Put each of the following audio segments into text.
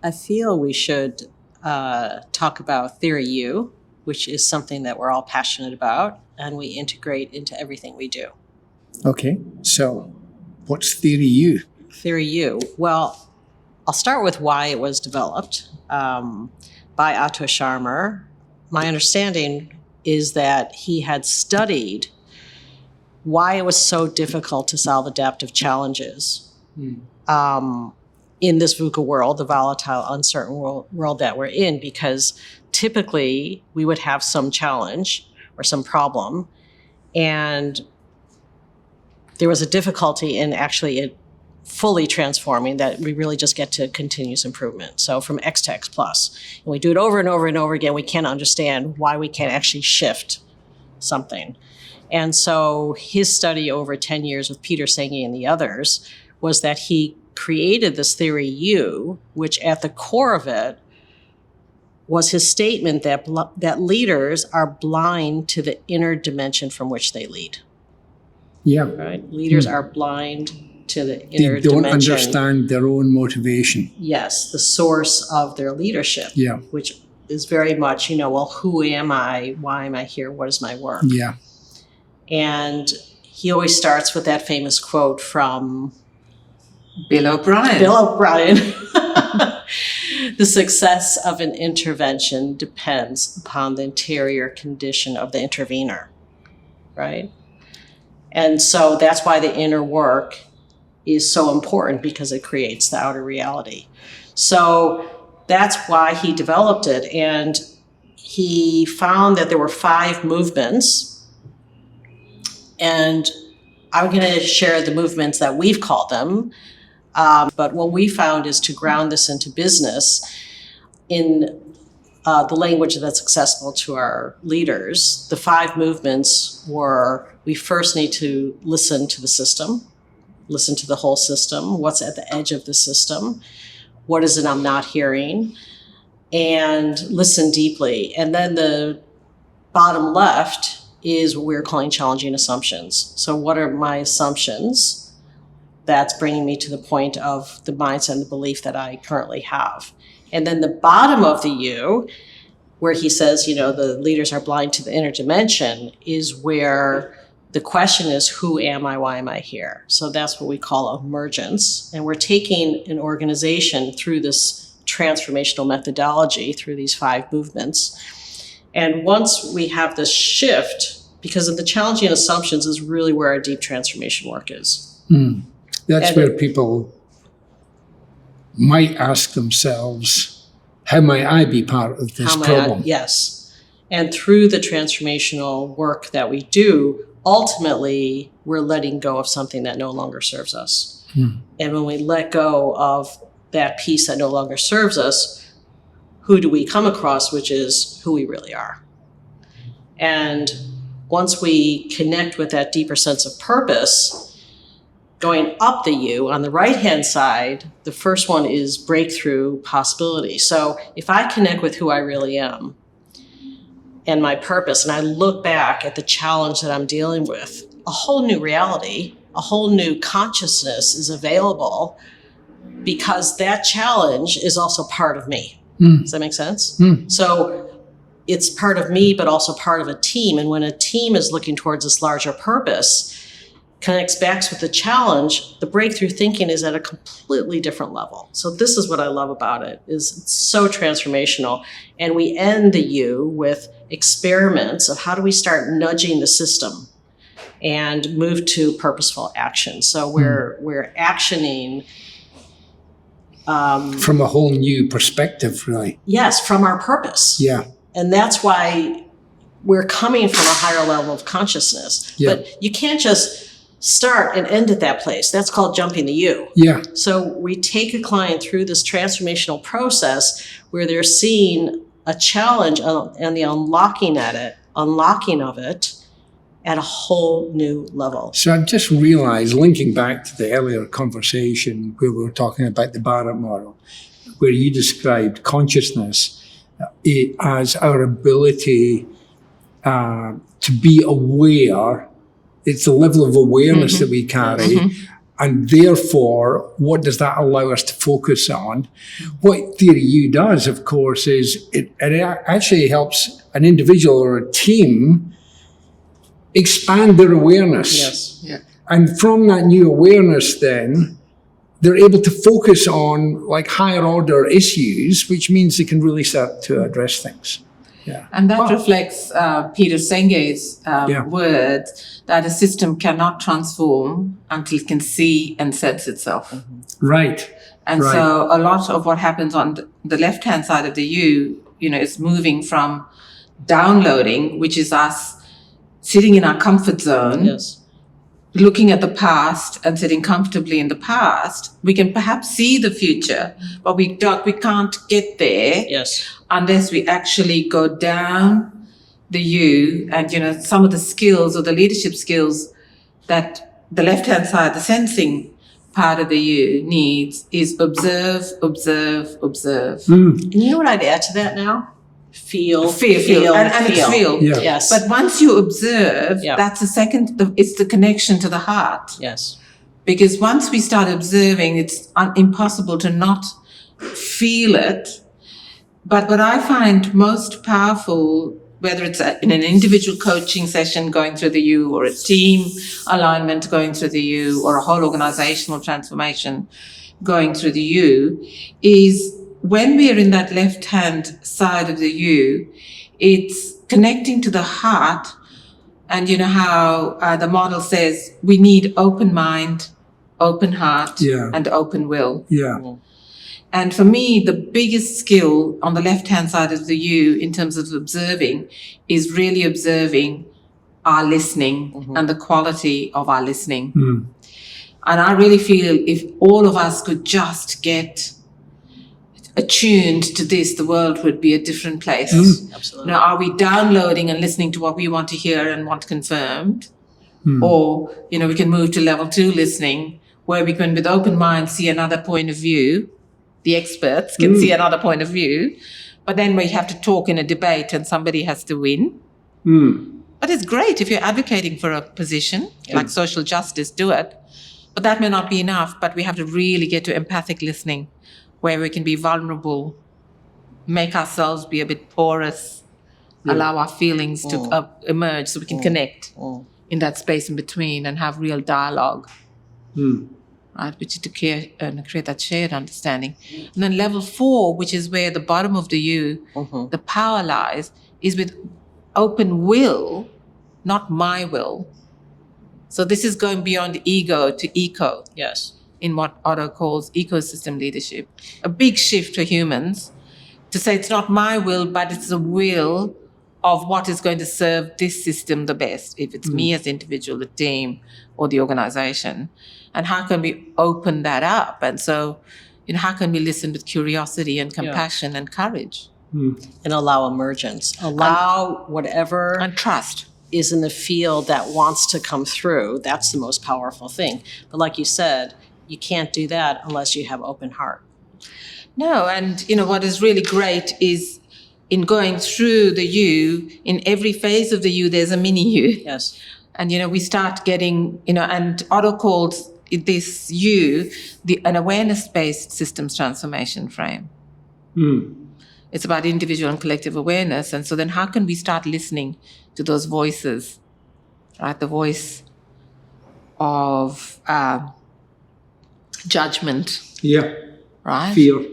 I feel we should talk about Theory U, which is something that we're all passionate about and we integrate into everything we do. Okay, so what's Theory U? Theory U. Well, I'll start with why it was developed by Otto Scharmer. My understanding is that he had studied why it was so difficult to solve adaptive challenges in this VUCA world, the volatile, uncertain world that we're in, because typically we would have some challenge or some problem, and there was a difficulty in actually it fully transforming that we really just get to continuous improvement. So from X to X plus. And we do it over and over and over again. We can't understand why we can't actually shift something. And so his study over 10 years with Peter Senge and the others was that he created this Theory U, which at the core of it was his statement that leaders are blind to the inner dimension from which they lead. Yeah. Right? Leaders are blind to the inner dimension. They don't understand their own motivation. Yes, the source of their leadership. Yeah. Which is very much, well, who am I? Why am I here? What is my work? Yeah. And he always starts with that famous quote from Bill O'Brien. The success of an intervention depends upon the interior condition of the intervener, right? And so that's why the inner work is so important, because it creates the outer reality. So that's why he developed it. And he found that there were 5 movements. And I'm going to share the movements that we've called them. But what we found is to ground this into business in the language that's accessible to our leaders. The 5 movements were: we first need to listen to the system, listen to the whole system, what's at the edge of the system, what is it I'm not hearing, and listen deeply. And then the bottom left is what we're calling challenging assumptions. So what are my assumptions that's bringing me to the point of the mindset and the belief that I currently have? And then the bottom of the U, where he says, the leaders are blind to the inner dimension, is where the question is, who am I? Why am I here? So that's what we call emergence. And we're taking an organization through this transformational methodology, through these 5 movements. And once we have this shift, because of the challenging assumptions is really where our deep transformation work is. That's where people might ask themselves, how might I be part of this problem? Yes. And through the transformational work that we do, ultimately, we're letting go of something that no longer serves us. And when we let go of that piece that no longer serves us, who do we come across, which is who we really are. And once we connect with that deeper sense of purpose, going up the U, on the right-hand side, the first one is breakthrough possibility. So if I connect with who I really am and my purpose, and I look back at the challenge that I'm dealing with, a whole new reality, a whole new consciousness is available, because that challenge is also part of me. Does that make sense? So it's part of me, but also part of a team. And when a team is looking towards this larger purpose, connects back with the challenge, the breakthrough thinking is at a completely different level. So this is what I love about it, is it's so transformational. And we end the U with experiments of how do we start nudging the system and move to purposeful action. So we're actioning from a whole new perspective, really. Yes, from our purpose. Yeah. And that's why we're coming from a higher level of consciousness. Yeah. But you can't just start and end at that place. That's called jumping the U. Yeah. So we take a client through this transformational process where they're seeing a challenge and the unlocking of it at a whole new level. So I just realized, linking back to the earlier conversation where we were talking about the Barrett model, where you described consciousness as our ability to be aware. It's the level of awareness that we carry And therefore, what does that allow us to focus on? What Theory U does, of course, is it actually helps an individual or a team expand their awareness. Yes. Yeah. And from that new awareness, then, they're able to focus on like higher order issues, which means they can really start to address things. Yeah. And that reflects Peter Senge's Yeah. words that a system cannot transform until it can see and sense itself. Right. And Right. so a lot of what happens on the left-hand side of the U, is moving from downloading, which is us sitting in our comfort zone, Yes. looking at the past and sitting comfortably in the past. We can perhaps see the future, but we can't get there Yes. unless we actually go down the U and, some of the skills or the leadership skills that the left-hand side, the sensing part of the U needs is observe, observe, observe. And you know what I'd add to that now? Feel. Feel. And it's feel. Yeah. Yes. But once you observe, Yeah. that's it's the connection to the heart. Yes. Because once we start observing, it's impossible to not feel it. But what I find most powerful, whether it's in an individual coaching session going through the U, or a team alignment going through the U, or a whole organizational transformation going through the U, is when we're in that left-hand side of the U, it's connecting to the heart. And you know how the model says we need open mind, open heart, Yeah. and open will. Yeah. And for me, the biggest skill on the left-hand side of the U in terms of observing is really observing our listening and the quality of our listening. And I really feel if all of us could just get attuned to this, the world would be a different place. Absolutely. Now, are we downloading and listening to what we want to hear and want confirmed? Or, we can move to level 2 listening, where we can, with open mind, see another point of view. The experts can see another point of view. But then we have to talk in a debate and somebody has to win. But it's great if you're advocating for a position, like social justice, do it. But that may not be enough. But we have to really get to empathic listening, where we can be vulnerable, make ourselves be a bit porous, allow our feelings to emerge so we can connect in that space in between and have real dialogue, right? Which is to create that shared understanding. And then level 4, which is where the bottom of the U, the power lies, is with open will, not my will. So this is going beyond ego to eco. Yes. In what Otto calls ecosystem leadership. A big shift for humans to say it's not my will, but it's the will of what is going to serve this system the best, if it's me as an individual, the team, or the organization. And how can we open that up? And so, how can we listen with curiosity and compassion and courage? And allow emergence. Allow whatever And trust. is in the field that wants to come through. That's the most powerful thing. But like you said, you can't do that unless you have open heart. No, and what is really great is in going through the U, in every phase of the U, there's a mini U. Yes. And, we start getting, and Otto calls this U an awareness-based systems transformation frame. It's about individual and collective awareness. And so then how can we start listening to those voices, right? The voice of judgment, right? Fear.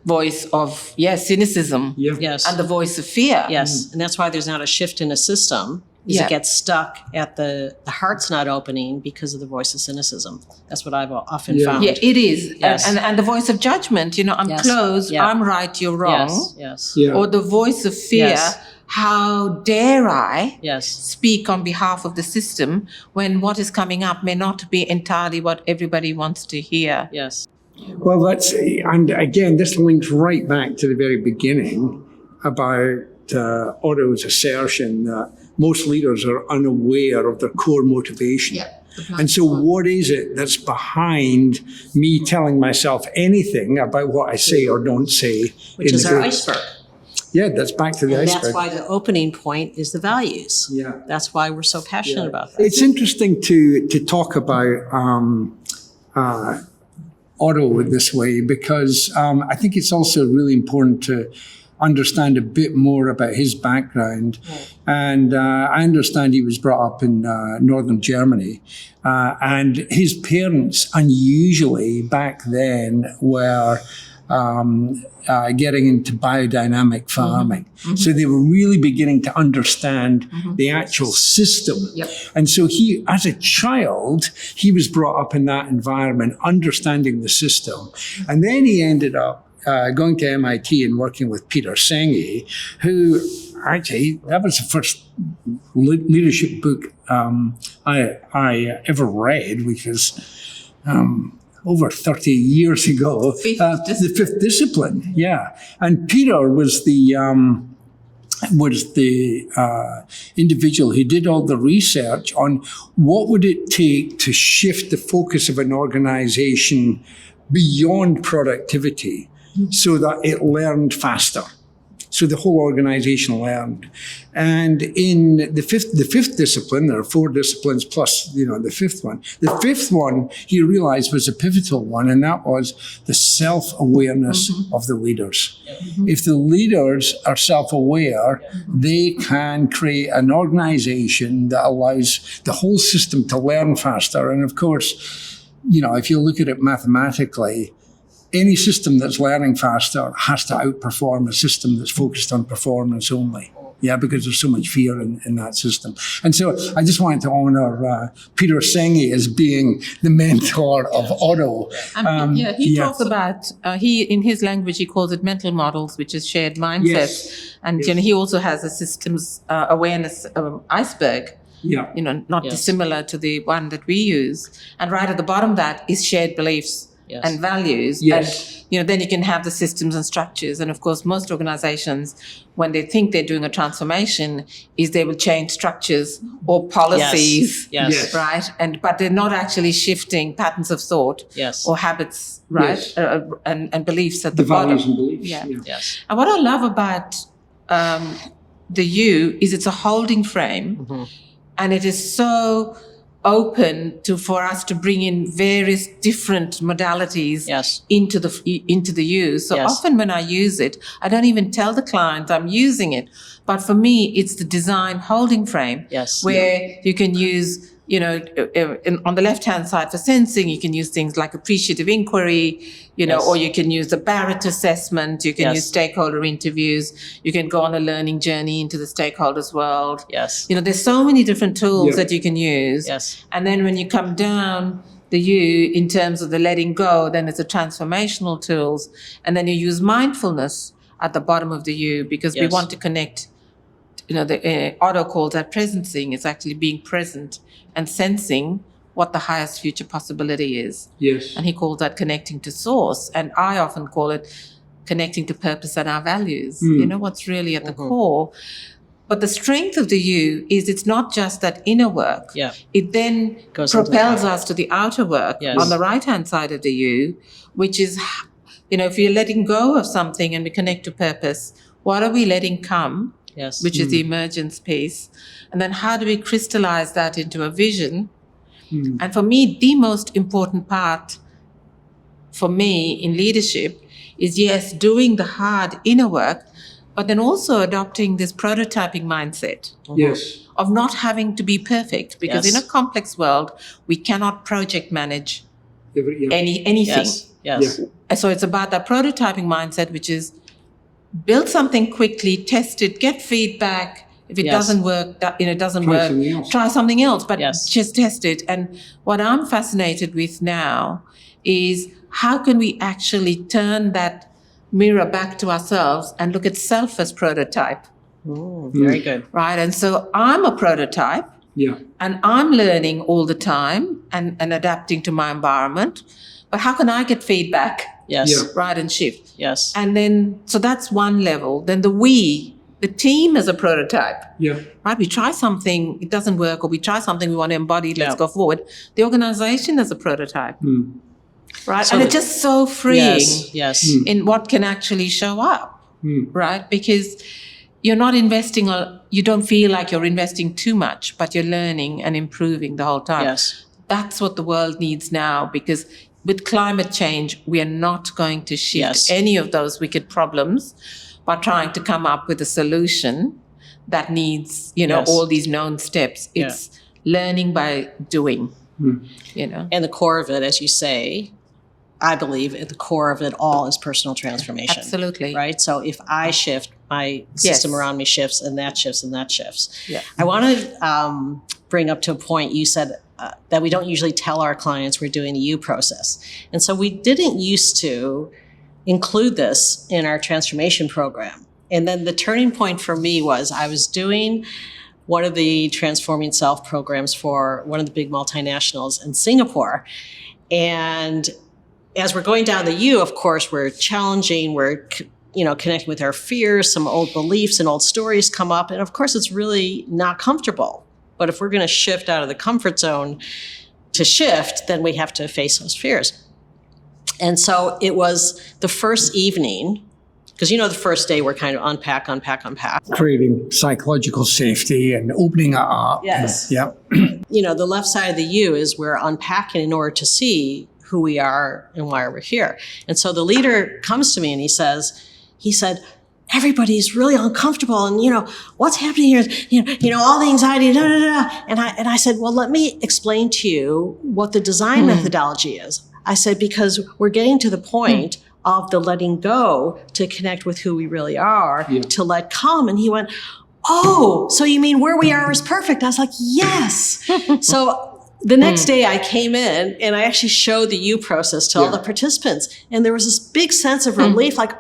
Voice of, cynicism. Yes. And the voice of fear. Yes. And that's why there's not a shift in a system. Is it gets stuck at the heart's not opening because of the voice of cynicism. That's what I've often found. Yeah, it is. Yes. And the voice of judgment, I'm Yes. closed, Yeah. I'm right, you're wrong. Yes. Yeah. Or the voice of fear, Yes. how dare I Yes. speak on behalf of the system when what is coming up may not be entirely what everybody wants to hear. Yes. Well, and again, this links right back to the very beginning about Otto's assertion that most leaders are unaware of their core motivation. And so what is it that's behind me telling myself anything about what I say or don't say? Which in is the our group? iceberg. Yeah, that's back to the And iceberg. that's why the opening point is the values. Yeah. That's why we're so passionate about that. It's interesting to talk about Otto this way because I think it's also really important to understand a bit more about his background. And I understand he was brought up in northern Germany. And his parents, unusually back then, were getting into biodynamic farming. So they were really beginning to understand the actual system. Yep. And so he, as a child, he was brought up in that environment, understanding the system. And then he ended up going to MIT and working with Peter Senge, who actually, that was the first leadership book I ever read, which was over 30 years ago. The Fifth Discipline, yeah. And Peter was the individual who did all the research on what would it take to shift the focus of an organization beyond productivity so that it learned faster. So the whole organization learned. And in the fifth discipline, there are 4 disciplines plus, the fifth one. The fifth one, he realized, was a pivotal one, and that was the self-awareness of the leaders. If the leaders are self-aware, they can create an organization that allows the whole system to learn faster. And of course, if you look at it mathematically, any system that's learning faster has to outperform a system that's focused on performance only. Yeah, because there's so much fear in that system. And so I just wanted to honor Peter Senge as being the mentor of Otto. He talks about, in his language, he calls it mental models, which is shared mindsets. Yes. And he also has a systems awareness iceberg. Yeah. Not dissimilar to the one that we use. And right at the bottom of that is shared beliefs. Yes. And values. Yes. And, then you can have the systems and structures. And of course, most organizations, when they think they're doing a transformation, is they will change structures or policies. Yes. Right. But they're not actually shifting patterns of thought. Yes. Or habits, right? Yes. And beliefs at the bottom. Values and beliefs. Yeah. Yes. And what I love about the U is it's a holding frame, and it is so open for us to bring in various different modalities into the use. So often when I use it, I don't even tell the client I'm using it. But for me, it's the design holding frame where you can use, on the left-hand side for sensing, you can use things like appreciative inquiry, or you can use the Barrett assessment, you can use stakeholder interviews, you can go on a learning journey into the stakeholders world. Yes. There's so many different tools that you can use. Yes. And then when you come down the U in terms of the letting go, then it's the transformational tools. And then you use mindfulness at the bottom of the U because we want to connect, the Otto calls that presencing. It's actually being present and sensing what the highest future possibility is. Yes. And he calls that connecting to source. And I often call it connecting to purpose and our values. What's really at the core. But the strength of the U is it's not just that inner work. Yeah. It then propels us to the outer work on the right-hand side of the U, which is, if you're letting go of something and we connect to purpose, what are we letting come? Yes. Which is the emergence piece. And then how do we crystallize that into a vision? And for me, the most important part for me in leadership is, doing the hard inner work, but then also adopting this prototyping mindset. Yes. Of not having to be perfect, because in a complex world, we cannot project manage anything. Yes. So it's about that prototyping mindset, which is build something quickly, test it, get feedback. If it doesn't work, try something else, but just test it. And what I'm fascinated with now is how can we actually turn that mirror back to ourselves and look at self as prototype. Very good. Right. And so I'm a prototype. Yeah. And I'm learning all the time and adapting to my environment. But how can I get feedback? Yes. Yeah. Right. And shift. Yes. And then, so that's one level. Then the team as a prototype. Yeah. Right. We try something, it doesn't work, or we try something we want to embody, let's go forward. The organization as a prototype. Right. So and it's just so freeing in what can actually show up. Right. Because you're not you don't feel like you're investing too much, but you're learning and improving the whole time. Yes. that's what the world needs now, because with climate change, we are not going to shift Yes. any of those wicked problems by trying to come up with a solution that needs, Yes. all these known steps. Yeah. It's learning by doing, And the core of it, as you say, I believe at the core of it all is personal transformation. Absolutely. Right? So if I shift, my system Yes. around me shifts, and that shifts, and that shifts. Yeah. I want to bring up to a point you said that we don't usually tell our clients we're doing the U process. And so we didn't used to include this in our transformation program. And then the turning point for me was I was doing one of the Transforming Self programs for one of the big multinationals in Singapore. And as we're going down the U, of course, we're challenging, we're connecting with our fears, some old beliefs and old stories come up. And of course, it's really not comfortable. But if we're going to shift out of the comfort zone to shift, then we have to face those fears. And so it was the first evening, because the first day we're kind of unpack. Creating psychological safety and opening it up. Yes. Yeah. The left side of the U is we're unpacking in order to see who we are and why we're here. And so the leader comes to me and he said, everybody's really uncomfortable, and what's happening here is all the anxiety, da, da, da. And I said, well, let me explain to you what the design methodology is. I said, because we're getting to the point of the letting go to connect with who we really are, to let come. And he went, oh, so you mean where we are is perfect? I was like, yes. So the next day I came in and I actually showed the U process to all the participants. And there was this big sense of relief, like,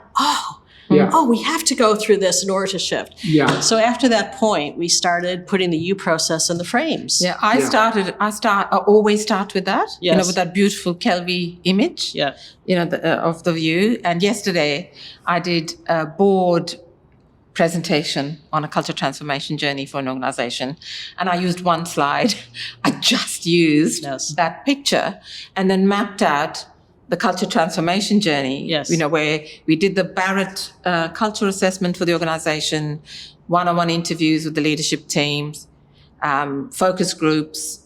we have to go through this in order to shift. Yeah. So after that point, we started putting the U process in the frames. Yeah, I always start with that, Yes. with that beautiful Kelvy image, Yeah. of the view. And yesterday I did a board presentation on a culture transformation journey for an organization. And I used one slide. I just used that picture and then mapped out the culture transformation journey, Yes. Where we did the Barrett culture assessment for the organization, one-on-one interviews with the leadership teams, focus groups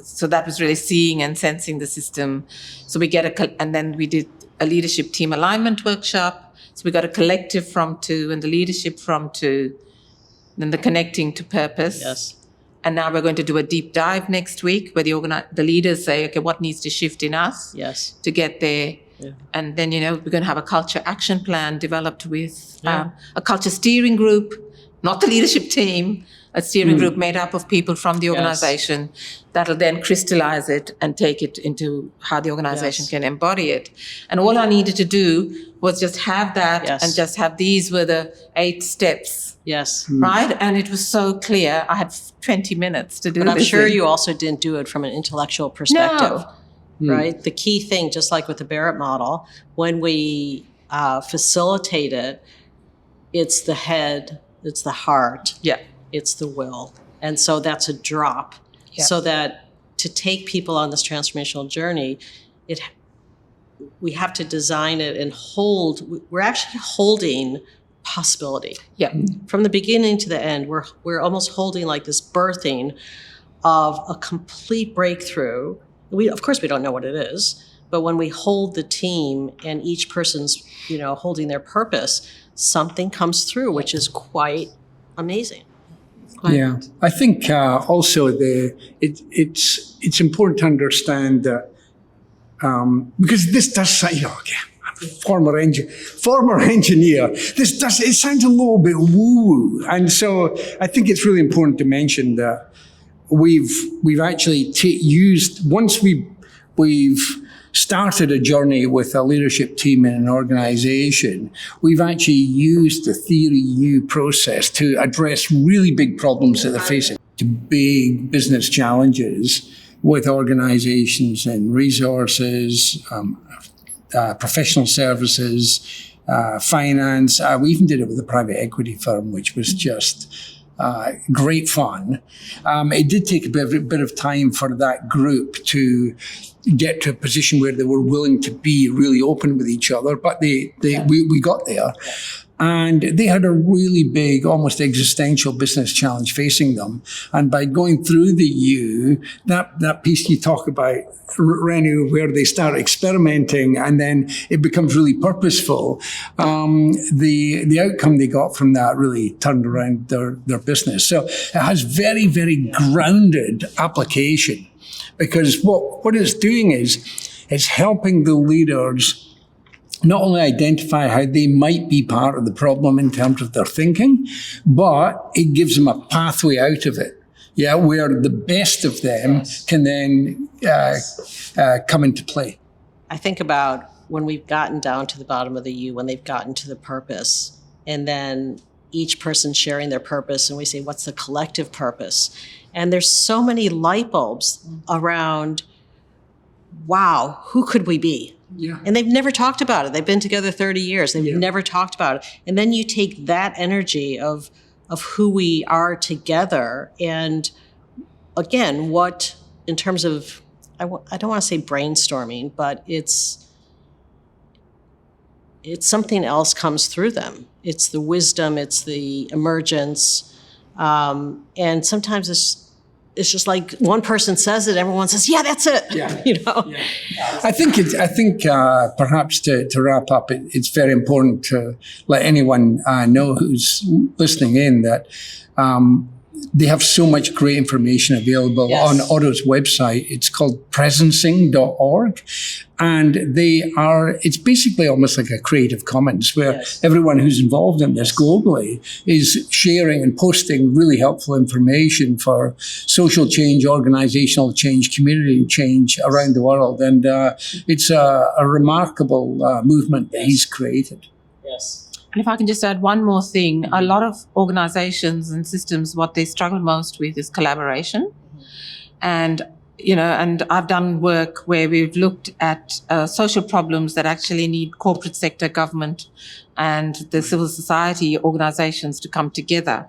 so that was really seeing and sensing the system. So and then we did a leadership team alignment workshop. So we got a collective from two and the leadership from two, then the connecting to purpose. Yes. And now we're going to do a deep dive next week where the leaders say, okay, what needs to shift in us to get there? Yeah. And then, we're going to have a culture action plan developed with a culture steering group, not the leadership team, a steering group made up of people from the organization that'll then crystallize it and take it into how the organization can embody it. And all I needed to do was just have that and just have these were the 8 steps. Yes. Right? And it was so clear. I had 20 minutes to do it. But I'm sure you also didn't do it from an intellectual perspective. No. Right? The key thing, just like with the Barrett model, when we facilitate it, it's the head, it's the heart, it's the will. And so that's a drop. Yeah. So that to take people on this transformational journey, we have to design it and we're actually holding possibility. Yeah. From the beginning to the end, we're almost holding like this birthing of a complete breakthrough. Of course we don't know what it is, but when we hold the team and each person's, holding their purpose, something comes through, which is quite amazing. Yeah, I think also it's important to understand that because this does sound, I'm a former engineer. It sounds a little bit woo-woo, and so I think it's really important to mention that we've actually used once we've started a journey with a leadership team in an organization, we've actually used the Theory U process to address really big problems that they're facing, to big business challenges with organizations and resources, professional services, finance. We even did it with a private equity firm, which was just great fun. It did take a bit of time for that group to get to a position where they were willing to be really open with each other, but we got there. And they had a really big, almost existential business challenge facing them. And by going through the U, that piece you talk about, Renu, where they start experimenting and then it becomes really purposeful, the outcome they got from that really turned around their business. So it has very, very grounded application, because what it's doing is it's helping the leaders not only identify how they might be part of the problem in terms of their thinking, but it gives them a pathway out of it. Yeah, where the best of them can then come into play. I think about when we've gotten down to the bottom of the U, when they've gotten to the purpose, and then each person sharing their purpose, and we say, what's the collective purpose? And there's so many light bulbs around, wow, who could we be? Yeah. And they've never talked about it. They've been together 30 years. They've never talked about it. And then you take that energy of who we are together, and again, what in terms of, I don't want to say brainstorming, but it's something else comes through them. It's the wisdom, it's the emergence, and sometimes it's just like one person says it, everyone says, yeah, that's it. Yeah. You know? Yeah. I think perhaps to wrap up, it's very important to let anyone know who's listening in that they have so much great information available on Otto's website. It's called presencing.org. And it's basically almost like a Creative Commons where everyone who's involved in this globally is sharing and posting really helpful information for social change, organizational change, community change around the world. And it's a remarkable movement that he's created. Yes. And if I can just add one more thing, a lot of organizations and systems, what they struggle most with is collaboration. And I've done work where we've looked at social problems that actually need corporate sector, government, and the civil society organizations to come together.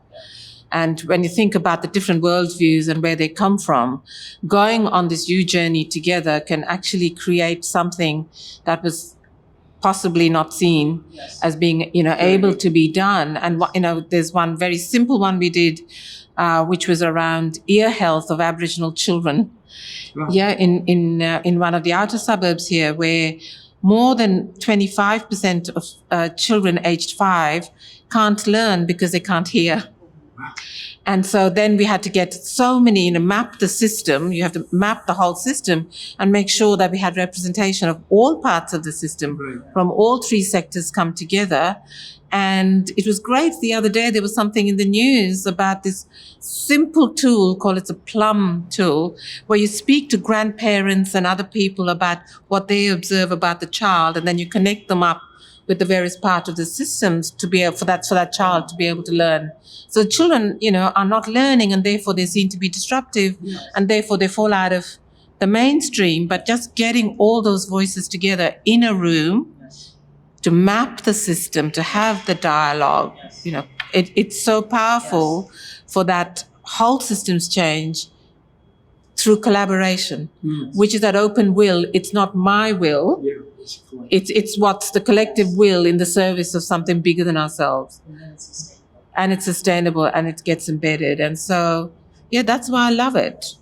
And when you think about the different worldviews and where they come from, going on this U journey together can actually create something that was possibly not seen as being, able to be done. And, there's one very simple one we did, which was around ear health of Aboriginal children. Wow. Yeah, in one of the outer suburbs here, where more than 25% of children aged 5 can't learn because they can't hear. Wow. And so then we had to get so many, map the system. You have to map the whole system and make sure that we had representation of all parts of the system from all 3 sectors come together. And it was great. The other day, there was something in the news about this simple tool called it's a Plum tool, where you speak to grandparents and other people about what they observe about the child, and then you connect them up with the various parts of the systems to be able for that child to be able to learn. So children, are not learning, and therefore they seem to be disruptive, and therefore they fall out of the mainstream. But just getting all those voices together in a room to map the system, to have the dialogue, it's so powerful for that whole systems change through collaboration, which is that open will. It's not my will. Yeah. It's what's the collective will in the service of something bigger than ourselves. And it's sustainable and it gets embedded. And so, that's why I love it.